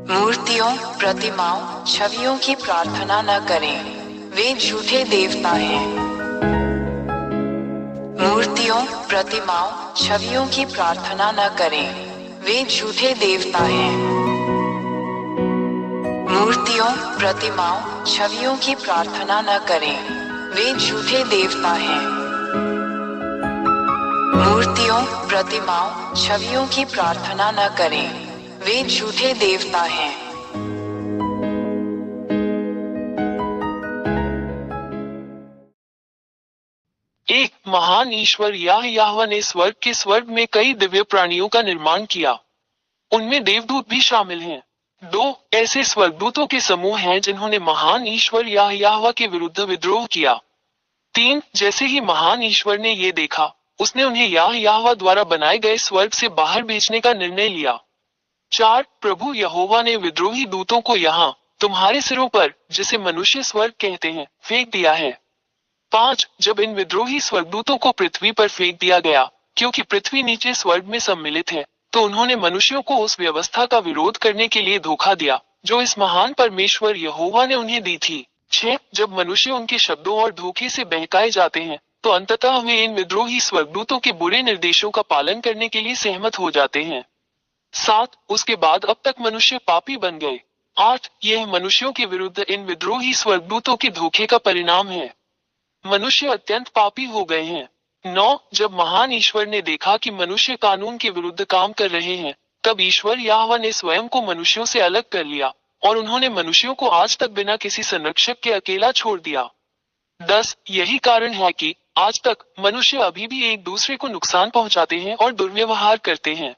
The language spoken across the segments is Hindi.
मूर्तियों, प्रतिमाओं, छवियों की प्रार्थना न करें, वे झूठे देवता हैं। मूर्तियों, प्रतिमाओं, छवियों की प्रार्थना न करें, वे झूठे देवता हैं। मूर्तियों, प्रतिमाओं, छवियों की प्रार्थना न करें, वे झूठे देवता हैं। मूर्तियों, प्रतिमाओं, छवियों की प्रार्थना न करें, वे झूठे देवता हैं। एक महान ईश्वर याहवा ने स्वर्ग के स्वर्ग में कई दिव्य प्राणियों का निर्माण किया। उनमें देवदूत भी शामिल हैं। दो ऐसे स्वर्गदूतों के समूह हैं जिन्होंने महान ईश्वर याहवा के विरुद्ध विद्रोह किया। तीन जैसे ही महान ईश्वर ने ये देखा, उसने उन्हें याहवा द्वारा बनाए गए स्वर्ग से बाहर भेजने का निर्णय लिया। चार प्रभु यहोवा ने विद्रोही दूतों को यहाँ तुम्हारे सिरों पर, जिसे मनुष्य स्वर्ग कहते हैं, फेंक दिया है। पांच जब इन विद्रोही स्वर्गदूतों को पृथ्वी पर फेंक दिया गया, क्योंकि पृथ्वी नीचे स्वर्ग में सम्मिलित है, तो उन्होंने मनुष्यों को उस व्यवस्था का विरोध करने के लिए धोखा दिया जो इस महान परमेश्वर यहोवा ने उन्हें दी थी। छह जब मनुष्य उनके शब्दों और धोखे से बहकाए जाते हैं, तो अंततः वे इन विद्रोही स्वर्गदूतों के बुरे निर्देशों का पालन करने के लिए सहमत हो जाते हैं। सात उसके बाद अब तक मनुष्य पापी बन गए। आठ यह मनुष्यों के विरुद्ध इन विद्रोही स्वर्गदूतों के धोखे का परिणाम है। मनुष्य अत्यंत पापी हो गए हैं। नौ जब महान ईश्वर ने देखा कि मनुष्य कानून के विरुद्ध काम कर रहे हैं, तब ईश्वर याहवा ने स्वयं को मनुष्यों से अलग कर लिया और उन्होंने मनुष्यों को आज तक बिना किसी संरक्षक के अकेला छोड़ दिया। 10 यही कारण है कि आज तक मनुष्य अभी भी एक दूसरे को नुकसान पहुंचाते हैं और दुर्व्यवहार करते हैं।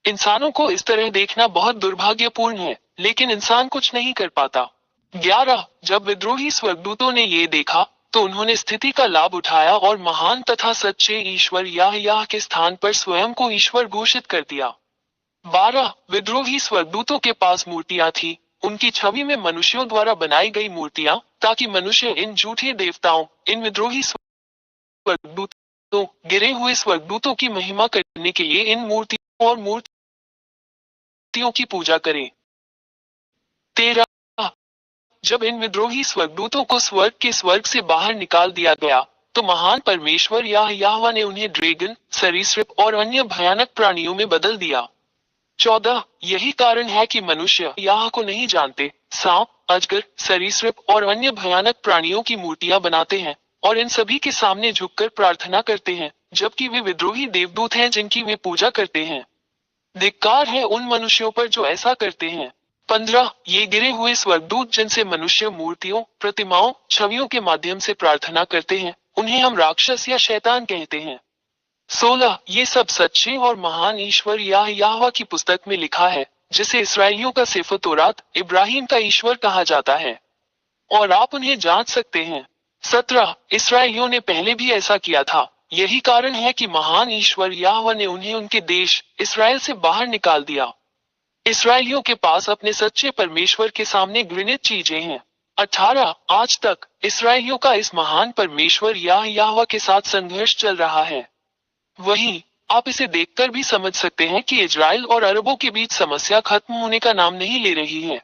इंसानों को इस तरह देखना बहुत दुर्भाग्यपूर्ण है, लेकिन इंसान कुछ नहीं कर पाता। 11 जब विद्रोही स्वर्गदूतों ने ये देखा, तो उन्होंने स्थिति का लाभ उठाया और महान तथा सच्चे ईश्वर याह के स्थान पर स्वयं को ईश्वर घोषित कर दिया। 12 विद्रोही स्वर्गदूतों के पास मूर्तियां थी, उनकी छवि में मनुष्यों द्वारा बनाई गई मूर्तियां, ताकि मनुष्य इन झूठे देवताओं, इन विद्रोही स्वर्गदूतों, गिरे हुए स्वर्गदूतों की महिमा करने के लिए इन मूर्तियों और मूर्तियों की पूजा करें। 13 जब इन विद्रोही स्वर्गदूतों को स्वर्ग के स्वर्ग से बाहर निकाल दिया गया, तो महान परमेश्वर याहवा ने उन्हें ड्रैगन, सरीसृप और अन्य भयानक प्राणियों में बदल दिया। 14 यही कारण है कि मनुष्य याह को नहीं जानते, सांप, अजगर, सरीसृप और अन्य भयानक प्राणियों की मूर्तियां बनाते हैं और इन सभी के सामने झुककर प्रार्थना करते हैं, जबकि वे विद्रोही देवदूत हैं जिनकी वे पूजा करते हैं। धिक्कार है उन मनुष्यों पर जो ऐसा करते हैं। 15 ये गिरे हुए स्वर्गदूत जिनसे मनुष्य मूर्तियों, प्रतिमाओं, छवियों के माध्यम से प्रार्थना करते हैं, उन्हें हम राक्षस या शैतान कहते हैं। 16 ये सब सच्चे और महान ईश्वर याहवा की पुस्तक में लिखा है, जिसे इसराइलियों का सिफर तौरात, इब्राहिम का ईश्वर कहा जाता है, और आप उन्हें जांच सकते हैं। 17 इसराइलियों ने पहले भी ऐसा किया था, यही कारण है कि महान ईश्वर याहवा ने उन्हें उनके देश इसराइल से बाहर निकाल दिया। इसराइलियों के पास अपने सच्चे परमेश्वर के सामने घृणित चीजें हैं। 18 आज तक इसराइलियों का इस महान परमेश्वर याहवा के साथ संघर्ष चल रहा है। वहीं आप इसे देखकर भी समझ सकते हैं कि इजराइल और अरबों के बीच समस्या खत्म होने का नाम नहीं ले रही है,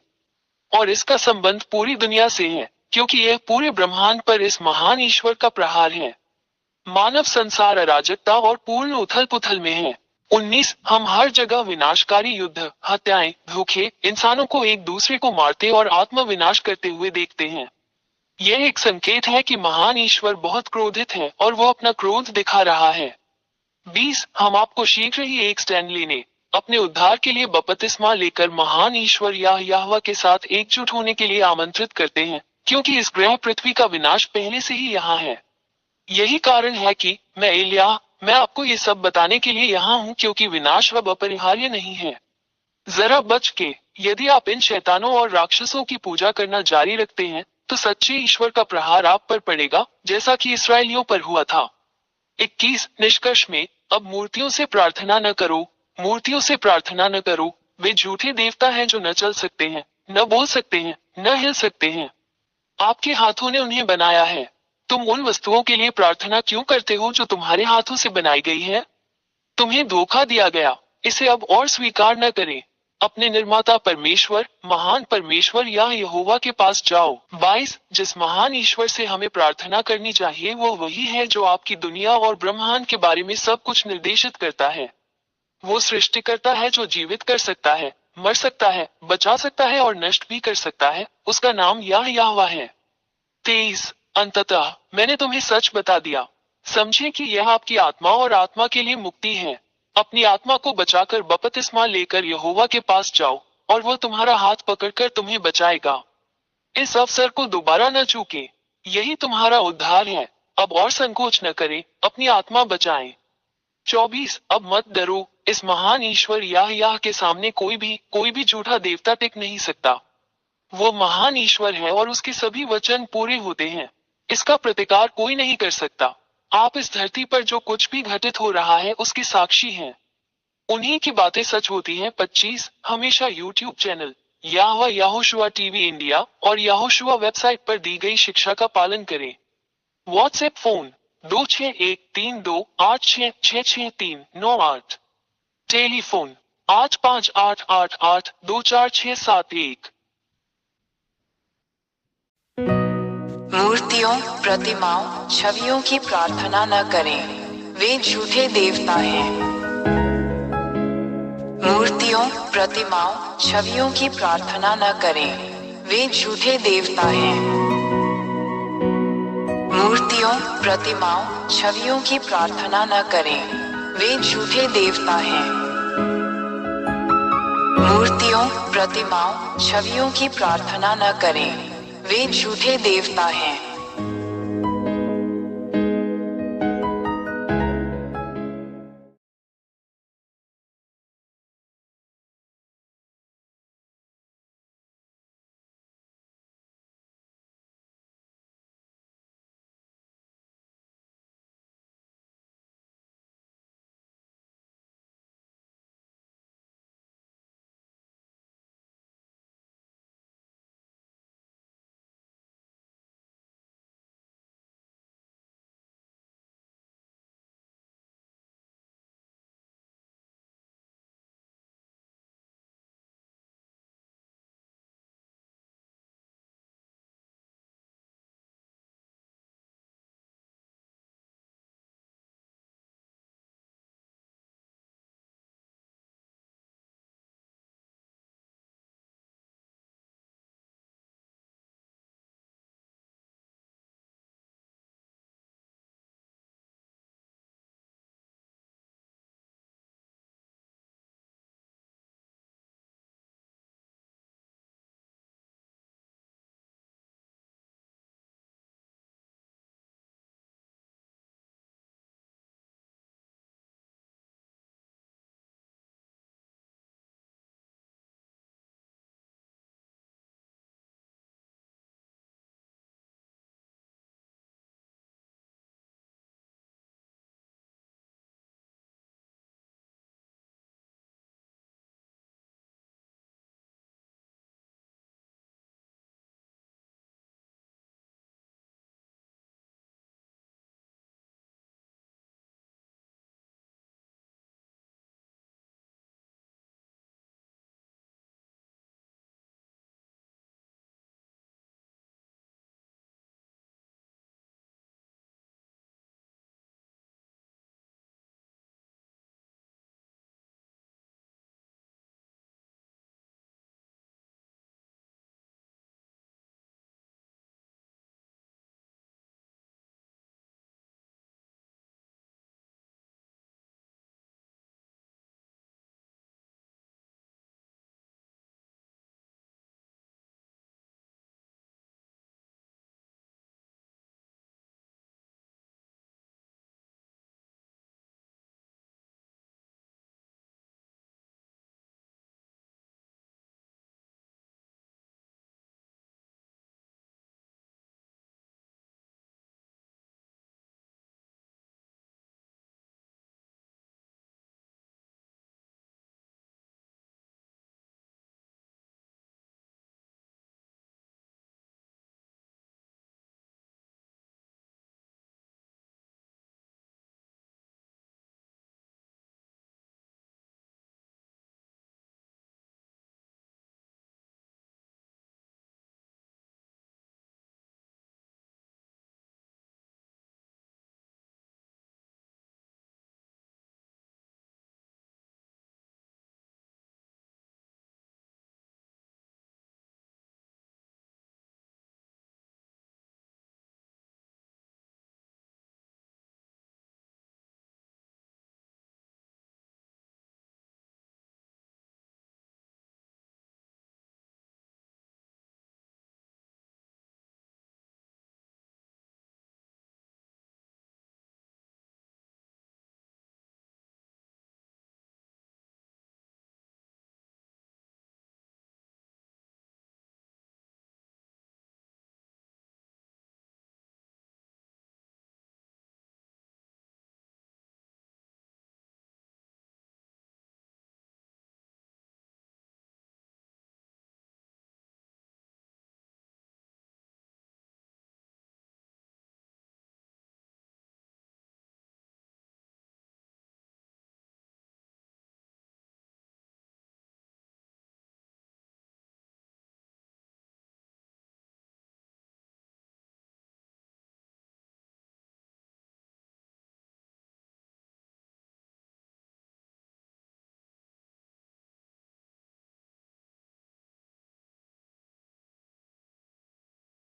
और इसका संबंध पूरी दुनिया से है, क्योंकि यह पूरे ब्रह्मांड पर इस महान ईश्वर का प्रहार है। मानव संसार अराजकता और पूर्ण उथल पुथल में है। 19 हम हर जगह विनाशकारी युद्ध, हत्याएं, धोखे, इंसानों को एक दूसरे को मारते और आत्म विनाश करते हुए देखते हैं। यह एक संकेत है कि महान ईश्वर बहुत क्रोधित है और वो अपना क्रोध दिखा रहा है। 20 हम आपको शीघ्र ही एक स्टैंड लेने, अपने उद्धार के लिए बपतिस्मा लेकर महान ईश्वर याहवा के साथ एकजुट होने के लिए आमंत्रित करते हैं, क्योंकि इस ग्रह पृथ्वी का विनाश पहले से ही यहाँ है। यही कारण है कि मैं आपको ये सब बताने के लिए यहाँ हूँ, क्योंकि विनाश अब अपरिहार्य नहीं है। जरा बच के, यदि आप इन शैतानों और राक्षसों की पूजा करना जारी रखते हैं, तो सच्चे ईश्वर का प्रहार आप पर पड़ेगा, जैसा कि इसराइलियों पर हुआ था। 21 निष्कर्ष में, अब मूर्तियों से प्रार्थना न करो, मूर्तियों से प्रार्थना न करो, वे झूठे देवता हैं जो न चल सकते हैं, न बोल सकते हैं, न हिल सकते हैं। आपके हाथों ने उन्हें बनाया है। तुम उन वस्तुओं के लिए प्रार्थना क्यों करते हो जो तुम्हारे हाथों से बनाई गई है? तुम्हें धोखा दिया गया, इसे अब और स्वीकार न करें। अपने निर्माता परमेश्वर, महान परमेश्वर या यहोवा के पास जाओ। 22 जिस महान ईश्वर से हमें प्रार्थना करनी चाहिए वो वही है जो आपकी दुनिया और ब्रह्मांड के बारे में सब कुछ निर्देशित करता है। वो सृष्टिकर्ता है जो जीवित कर सकता है, मर सकता है, बचा सकता है और नष्ट भी कर सकता है। उसका नाम यहोवा है। 23 अंततः मैंने तुम्हें सच बता दिया। समझे कि यह आपकी आत्मा और आत्मा के लिए मुक्ति है। अपनी आत्मा को बचाकर बपतिस्मा लेकर यहोवा के पास जाओ और वो तुम्हारा हाथ पकड़कर तुम्हें बचाएगा। इस अवसर को दोबारा न चूके। यही तुम्हारा उद्धार है। अब और संकोच न करें, अपनी आत्मा बचाएं। 24 अब मत डरो। इस महान ईश्वर याह के सामने कोई भी झूठा देवता टिक नहीं सकता। वो महान ईश्वर है और उसके सभी वचन पूरे होते हैं। इसका प्रतिकार कोई नहीं कर सकता। आप इस धरती पर जो कुछ भी घटित हो रहा है उसकी साक्षी हैं। उन्हीं की बातें सच होती हैं। 25 हमेशा YouTube channel Yehoshua TV India और यहोशुआ वेबसाइट पर दी गई शिक्षा का पालन करें। WhatsApp phone 261328666398। टेलीफोन 8588824671। मूर्तियों, प्रतिमाओं, छवियों की प्रार्थना न करें, वे झूठे देवता हैं। मूर्तियों, प्रतिमाओं, छवियों की प्रार्थना न करें, वे झूठे देवता हैं। मूर्तियों, प्रतिमाओं, छवियों की प्रार्थना न करें, वे झूठे देवता हैं। मूर्तियों, प्रतिमाओं, छवियों की प्रार्थना न करें, वे झूठे देवता हैं।